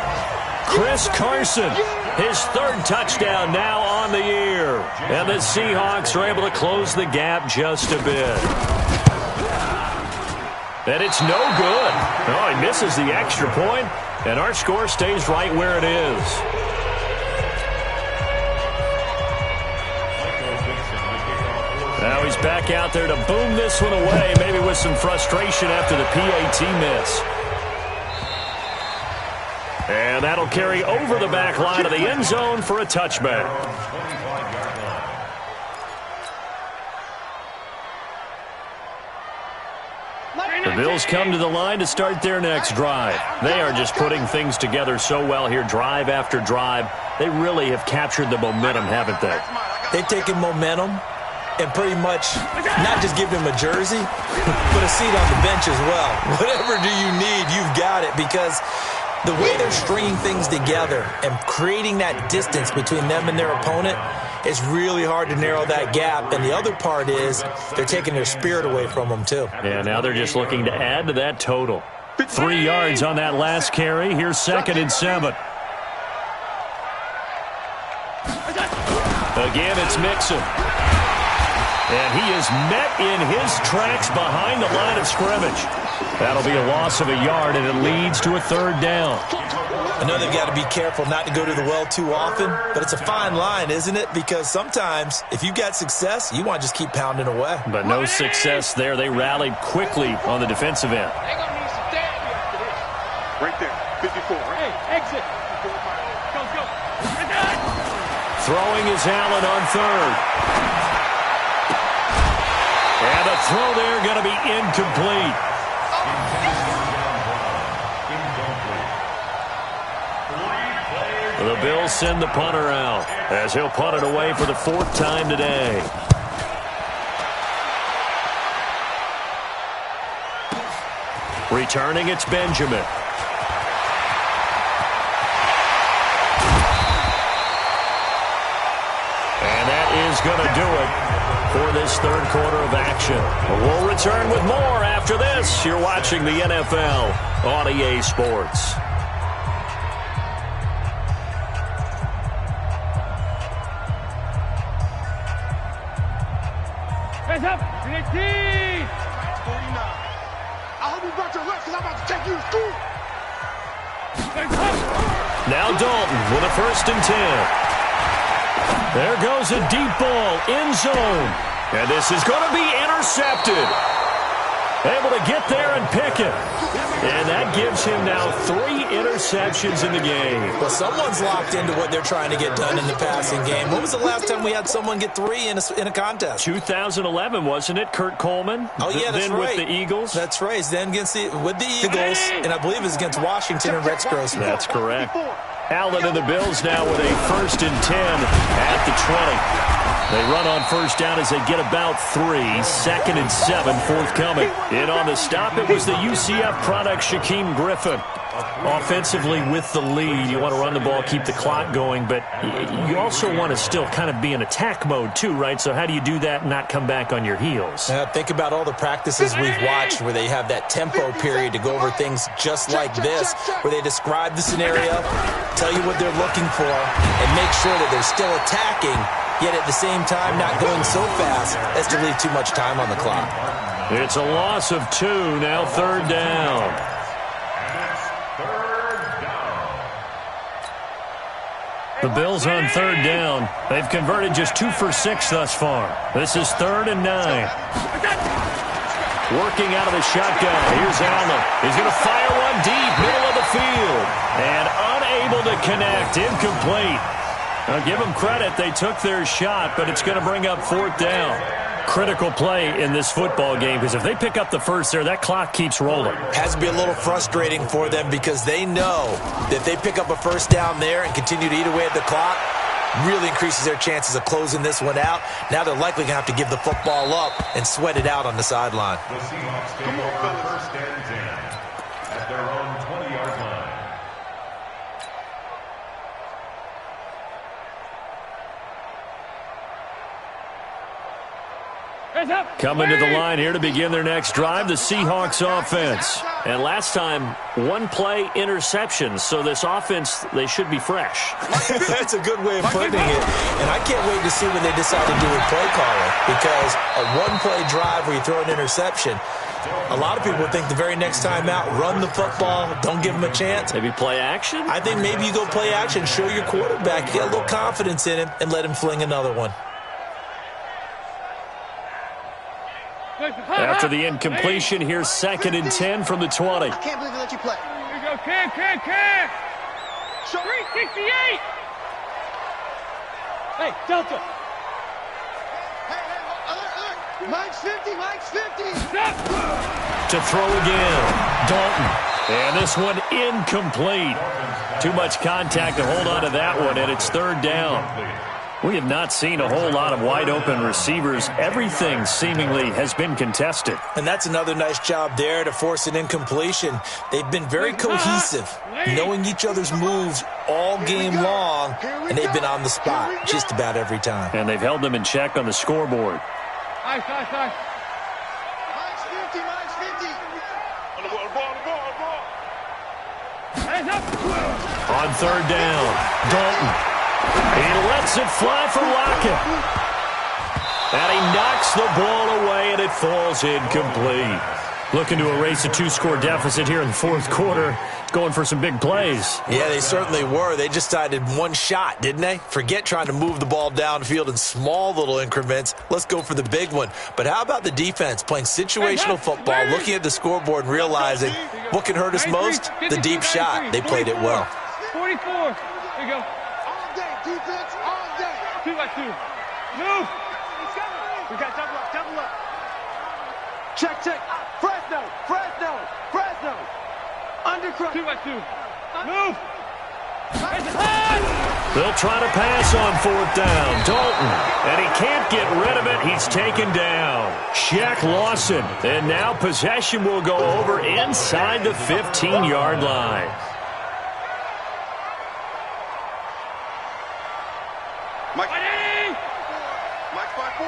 Chris Carson, his third touchdown now on the year. And the Seahawks are able to close the gap just a bit. And it's no good. Oh, he misses the extra point, and our score stays right where it is. Now he's back out there to boom this one away, maybe with some frustration after the PAT miss. And that'll carry over the back line of the end zone for a touchback. The Bills come to the line to start their next drive. They are just putting things together so well here, drive after drive. They really have captured the momentum, haven't they? They've taken momentum and pretty much not just give him a jersey, but a seat on the bench as well. Whatever do you need, you've got it, because the way they're stringing things together and creating that distance between them and their opponent, it's really hard to narrow that gap. And the other part is they're taking their spirit away from them, too. Yeah, now they're just looking to add to that total. 3 yards on that last carry. Here's 2nd and 7. Again, it's Mixon. And he is met in his tracks behind the line of scrimmage. That'll be a loss of a yard, and it leads to a third down. I know they've got to be careful not to go to the well too often, but it's a fine line, isn't it? Because sometimes, if you've got success, you want to just keep pounding away. But no success there. They rallied quickly on the defensive end. They're going to need some damn after this. Right there, 54. Hey, exit. Go, go. Throwing is Allen on third. And a throw there going to be incomplete. The Bills send the punter out as he'll punt it away for the 4th time today. Returning, it's Benjamin. And that is going to do it for this third quarter of action. We'll return with more after this. You're watching the NFL on EA Sports. Hands up. 19. 49. I hope you brought your reps because I'm about to take you to school. Hands up. Now Dalton with a 1st and 10. There goes a deep ball, end zone. And this is going to be intercepted. able to get there and pick it. And that gives him now 3 interceptions in the game. Well, someone's locked into what they're trying to get done in the passing game. When was the last time we had someone get 3 in a contest? 2011, wasn't it? Kurt Coleman? Oh, yeah, that's then right. with the Eagles? That's right. He's then with the Eagles, and I believe it's against Washington and Rex Grossman. That's correct. Allen and the Bills now with a 1st and 10 at the 20. They run on first down as they get about 3. 2nd and 7 forthcoming. In on the stop, it was the UCF product, Shaquem Griffin. Offensively with the lead, you want to run the ball, keep the clock going, but you also want to still kind of be in attack mode too, right? So how do you do that and not come back on your heels? Think about all the practices we've watched where they have that tempo period to go over things just like this, where they describe the scenario, tell you what they're looking for, and make sure that they're still attacking, yet at the same time not going so fast as to leave too much time on the clock. It's a loss of 2, now 3rd down. The Bills on 3rd down. They've converted just 2 for 6 thus far. This is 3rd and 9. Working out of the shotgun. Here's Allen. He's going to fire one deep, middle of the field. And unable to connect. Incomplete. Now give them credit. They took their shot, but it's going to bring up 4th down. Critical play in this football game, because if they pick up the first there, that clock keeps rolling. Has to be a little frustrating for them because they know that if they pick up a first down there and continue to eat away at the clock, really increases their chances of closing this one out. Now they're likely going to have to give the football up and sweat it out on the sideline. The Seahawks take over 1st and 10 at their own 20-yard line. Coming to the line here to begin their next drive, the Seahawks offense. And last time, 1-play interception. So this offense, they should be fresh. That's a good way of putting it. And I can't wait to see what they decide to do with play calling. Because a 1-play drive where you throw an interception, a lot of people think the very next time out, run the football, don't give them a chance. Maybe play action? I think maybe you go play action, show your quarterback, get a little confidence in him, and let him fling another one. After the incompletion, here's 2nd and 10 from the 20. I can't believe they let you play. Here we go, Cam. 368. Hey, Delta. Hey, Mike's 50, Mike's 50. Stop. To throw again, Dalton. And this one incomplete. Too much contact to hold on to that one, and it's 3rd down. We have not seen a whole lot of wide-open receivers. Everything seemingly has been contested. And that's another nice job there to force an incompletion. They've been very cohesive, knowing each other's moves all game long, and they've been on the spot just about every time. And they've held them in check on the scoreboard. Nice. Mike's 50, Mike's 50. On the ball. Hands up. On 3rd down, Dalton. He lets it fly for Lockett. And he knocks the ball away, and it falls incomplete. Looking to erase a 2-score deficit here in the 4th quarter. Going for some big plays. Yeah, they certainly were. They just decided one shot, didn't they? Forget trying to move the ball downfield in small little increments. Let's go for the big one. But how about the defense playing situational football, looking at the scoreboard and realizing what can hurt us most? The deep shot. They played it well. 44. Here you go. All day, defense, all day. 2 by 2. Move. We got double up. Check. Fresno. Undercut. 2 by 2. Move. They'll try to pass on 4th down. Dalton. And he can't get rid of it. He's taken down. Shaq Lawson. And now possession will go over inside the 15-yard line. Mike 5-4. I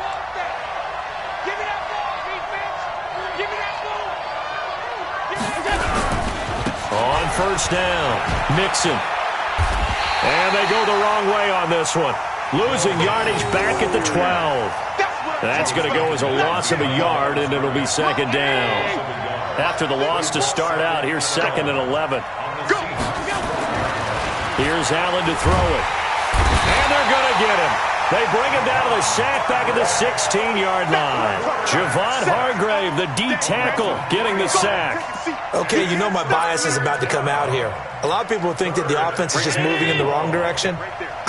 want that. Give me that ball, defense. Give me that ball. On 1st down, Mixon. And they go the wrong way on this one. Losing yardage back at the 12. That's going to go as a loss of a yard, and it'll be 2nd down. After the loss to start out, here's 2nd and 11. Here's Allen to throw it. And they're going to get him. They bring him down to the sack back at the 16-yard line. Javon Hargrave, the D tackle, getting the sack. Okay, you know my bias is about to come out here. A lot of people think that the offense is just moving in the wrong direction.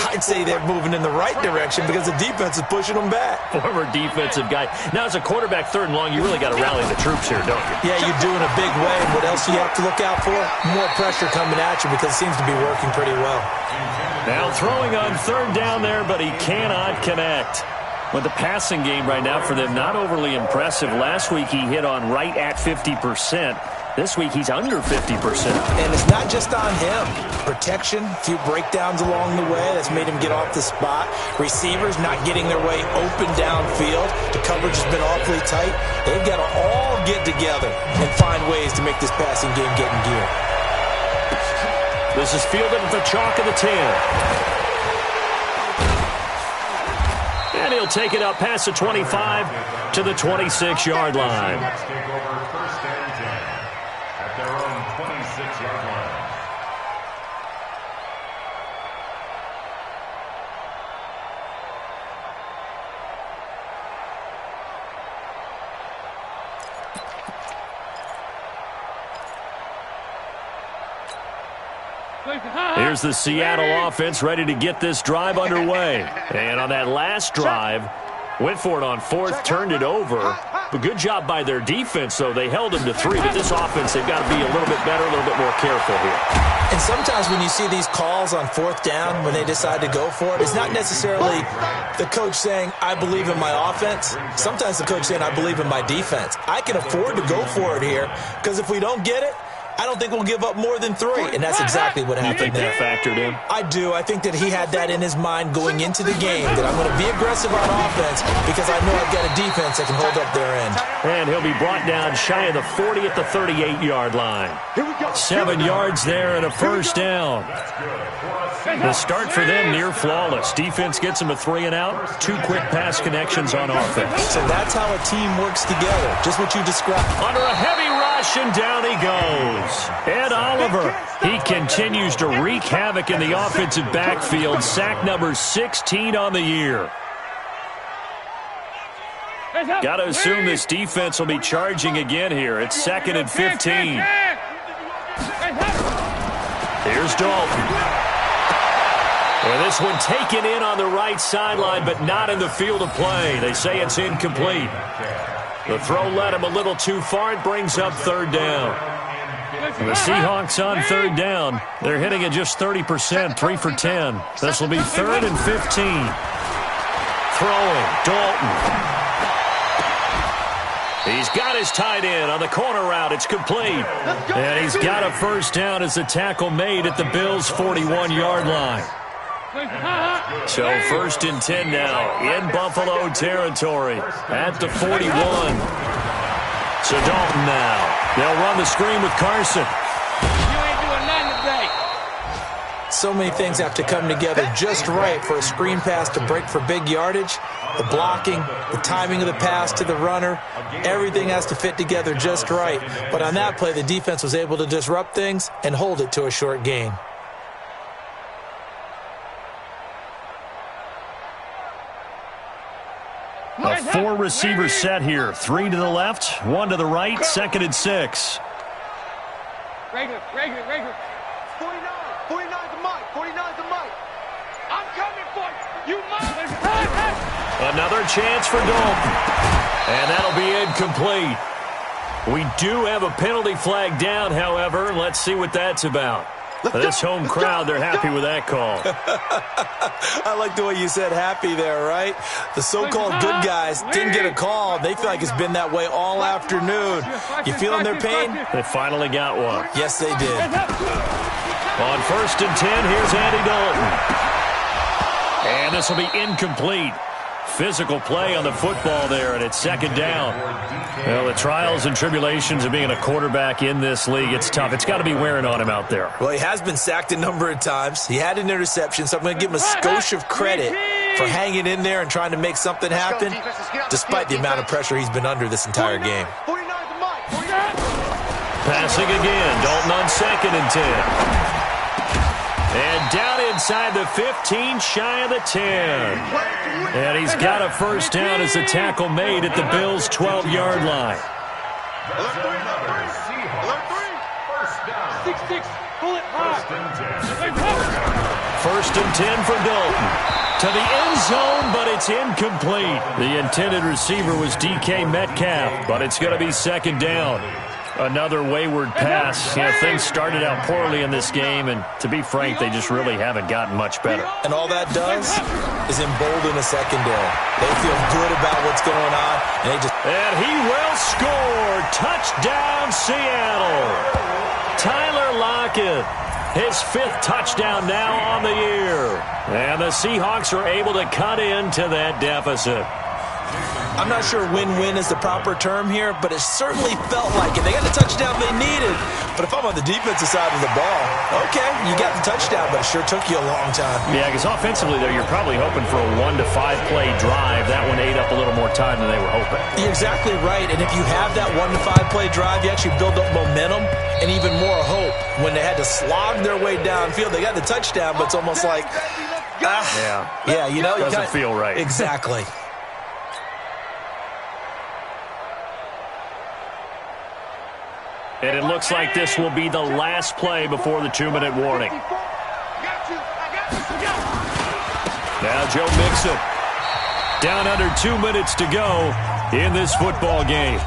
I'd say they're moving in the right direction because the defense is pushing them back. Former defensive guy. Now, as a quarterback, 3rd and long, you really got to rally the troops here, don't you? Yeah, you do in a big way. And what else do you have to look out for? More pressure coming at you because it seems to be working pretty well. Now throwing on 3rd down there, but he cannot connect. With the passing game right now for them, not overly impressive. Last week he hit on right at 50%. This week he's under 50%. And it's not just on him. Protection, a few breakdowns along the way. That's made him get off the spot. Receivers not getting their way open downfield. The coverage has been awfully tight. They've got to all get together and find ways to make this passing game get in gear. This is fielded at the chalk of the 10. And he'll take it up past the 25 to the 26-yard line. Let's take over 1st and 10 at their own 26-yard line. Here's the Seattle offense ready to get this drive underway. And on that last drive, went for it on 4th, turned it over. But good job by their defense, though. They held them to 3. But this offense, they've got to be a little bit better, a little bit more careful here. And sometimes when you see these calls on 4th down, when they decide to go for it, it's not necessarily the coach saying, I believe in my offense. Sometimes the coach saying, I believe in my defense. I can afford to go for it here because if we don't get it, I don't think we'll give up more than 3, and that's exactly what happened there. You think that factored in? I do. I think that he had that in his mind going into the game, that I'm going to be aggressive on offense because I know I've got a defense that can hold up their end. And he'll be brought down shy of the 40 at the 38-yard line. 7 yards there and a 1st down. The start for them near flawless. Defense gets them a 3 and out. 2 quick pass connections on offense. So that's how a team works together, just what you described. Under a heavy rush, and down he goes. Ed Oliver, he continues to wreak havoc in the offensive backfield. Sack number 16 on the year. Got to assume this defense will be charging again here. It's 2nd and 15. Here's Dalton. Well, this one taken in on the right sideline, but not in the field of play. They say it's incomplete. The throw led him a little too far. It brings up 3rd down. And the Seahawks on 3rd down. They're hitting at just 30%, 3 for 10. This will be 3rd and 15. Throwing, Dalton. He's got his tight end on the corner route. It's complete. And he's got a 1st down as the tackle made at the Bills' 41-yard line. So 1st and 10 now in Buffalo territory at the 41. So Dalton now. They'll run the screen with Carson. You ain't doing nothing today. So many things have to come together just right for a screen pass to break for big yardage. The blocking, the timing of the pass to the runner, everything has to fit together just right. But on that play, the defense was able to disrupt things and hold it to a short gain. A 4-receiver set here. 3 to the left, 1 to the right, 2nd and 6. Regular. 49 to Mike. 49 to Mike. I'm coming for you. You must. Another chance for Dalton. And that'll be incomplete. We do have a penalty flag down, however. Let's see what that's about. This home crowd, they're happy with that call. I like the way you said happy there, right? The so-called good guys didn't get a call. They feel like it's been that way all afternoon. You feeling their pain? They finally got one. Yes, they did. On 1st and 10, here's Andy Dalton. And this will be incomplete. Physical play on the football there, and it's 2nd down. Well, the trials and tribulations of being a quarterback in this league, it's tough. It's got to be wearing on him out there. Well, he has been sacked a number of times. He had an interception, so I'm going to give him a skosh of credit for hanging in there and trying to make something happen, despite the amount of pressure he's been under this entire game. Passing again. Dalton on 2nd and 10. And down inside the 15, shy of the 10. And he's got a first down as the tackle made at the Bills' 12-yard line. That's another Seahawks. First down. 6-6. Pull it hard. First and 10 for Dalton. To the end zone, but it's incomplete. The intended receiver was DK Metcalf, but it's going to be second down. Another wayward pass. You know, things started out poorly in this game, and to be frank, they just really haven't gotten much better. And all that does is embolden a secondary. They feel good about what's going on, and he will score. Touchdown, Seattle. Tyler Lockett, his 5th touchdown now on the year. And the Seahawks are able to cut into that deficit. I'm not sure win-win is the proper term here, but it certainly felt like it. They got the touchdown they needed. But if I'm on the defensive side of the ball, okay, you got the touchdown, but it sure took you a long time. Yeah, because offensively, though, you're probably hoping for a 1 to 5 play drive. That one ate up a little more time than they were hoping. You're exactly right. And if you have that 1 to 5 play drive, you actually build up momentum and even more hope. When they had to slog their way downfield, they got the touchdown, but it's almost like, yeah, you know, doesn't feel right. Exactly. And it looks like this will be the last play before the 2-minute warning. Now Joe Mixon. Down under 2 minutes to go in this football game.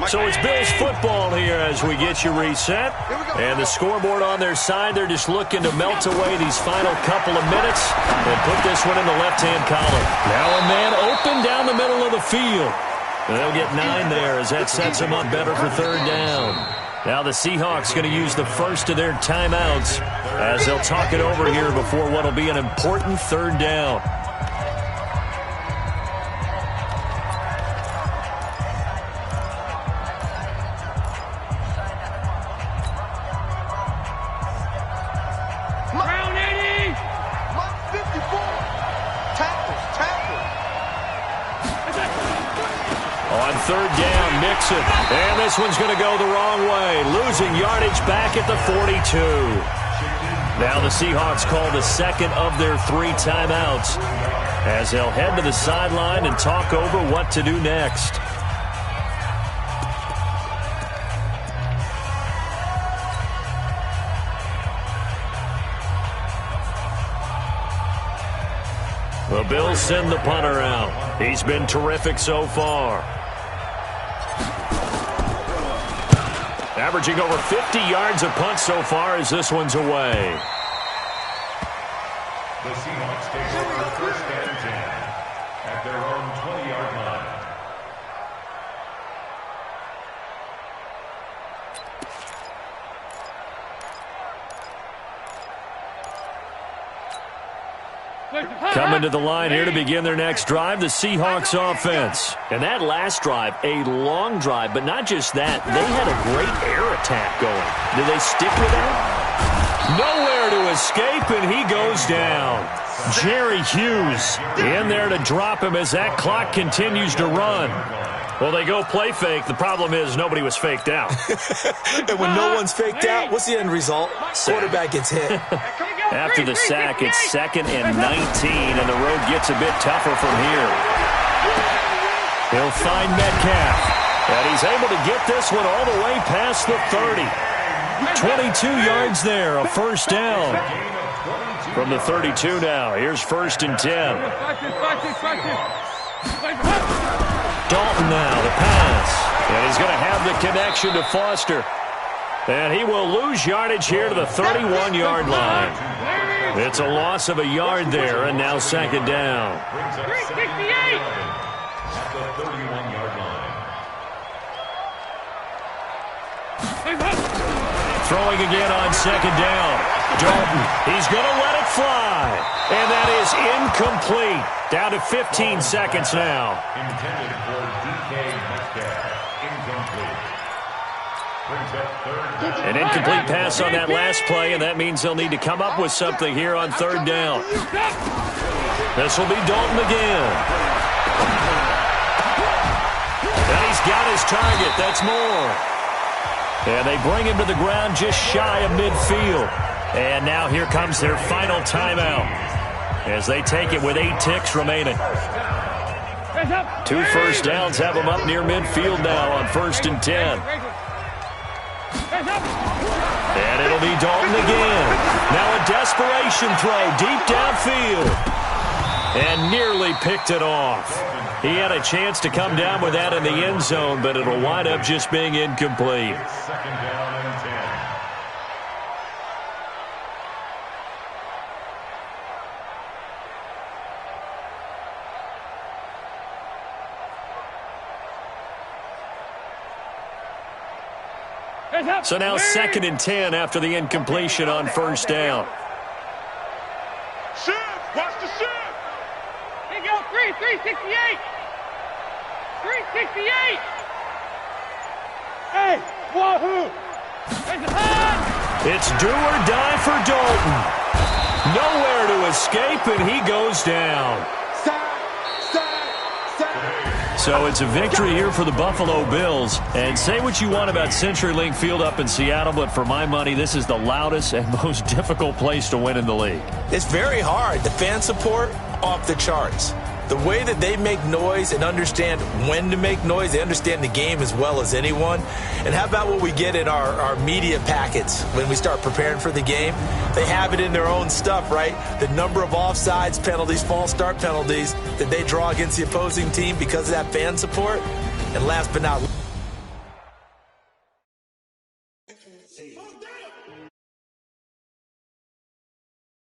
So it's Bills football here as we get you reset. And the scoreboard on their side, they're just looking to melt away these final couple of minutes and put this one in the left-hand column. Now a man open down the middle of the field. They'll get 9 there as that sets them up better for third down. Now the Seahawks going to use the first of their timeouts as they'll talk it over here before what will be an important third down. Third down, Mixon. And this one's going to go the wrong way. Losing yardage back at the 42. Now the Seahawks call the second of their 3 timeouts as they'll head to the sideline and talk over what to do next. The Bills send the punter out. He's been terrific so far. Averaging over 50 yards a punt so far as this one's away. The Seahawks take over first and 10 at their own 20-yard line. Coming to the line here to begin their next drive, the Seahawks offense. And that last drive, a long drive, but not just that. They had a great air attack going. Did they stick with that? Nowhere to escape, and he goes down. Jerry Hughes in there to drop him as that clock continues to run. Well, they go play fake. The problem is nobody was faked out. And when no one's faked out, what's the end result? Quarterback gets hit. After the sack, it's 2nd and 19, and the road gets a bit tougher from here. He'll find Metcalf, and he's able to get this one all the way past the 30. 22 yards there, a first down. From the 32 now, here's 1st and 10. Dalton now, the pass, and he's going to have the connection to Foster. And he will lose yardage here to the 31-yard line. It's a loss of a yard there, and now 2nd down. Brings up 2nd and 11 at the 31-yard line. Throwing again on 2nd down. Dalton, he's going to let it fly. And that is incomplete. Down to 15 seconds now. Intended for DK Metcalf. Incomplete. An incomplete pass on that last play, and that means they'll need to come up with something here on third down. This will be Dalton again. And he's got his target. That's more. And they bring him to the ground just shy of midfield. And now here comes their final timeout as they take it with 8 ticks remaining. 2 first downs have them up near midfield now on 1st and 10. And it'll be Dalton again. Now a desperation throw deep downfield. And nearly picked it off. He had a chance to come down with that in the end zone, but it'll wind up just being incomplete. 2nd down and 10. So now 2nd and 10 after the incompletion on 1st down. Shift! Watch the shift! Here you go, 368! 368! Hey, wahoo! There's a hand! It's do or die for Dalton. Nowhere to escape, and he goes down. So it's a victory here for the Buffalo Bills. And say what you want about CenturyLink Field up in Seattle, but for my money, this is the loudest and most difficult place to win in the league. It's very hard. The fan support, off the charts. The way that they make noise and understand when to make noise, they understand the game as well as anyone. And how about what we get in our media packets when we start preparing for the game? They have it in their own stuff, right? The number of offsides penalties, false start penalties that they draw against the opposing team because of that fan support. And last but not least,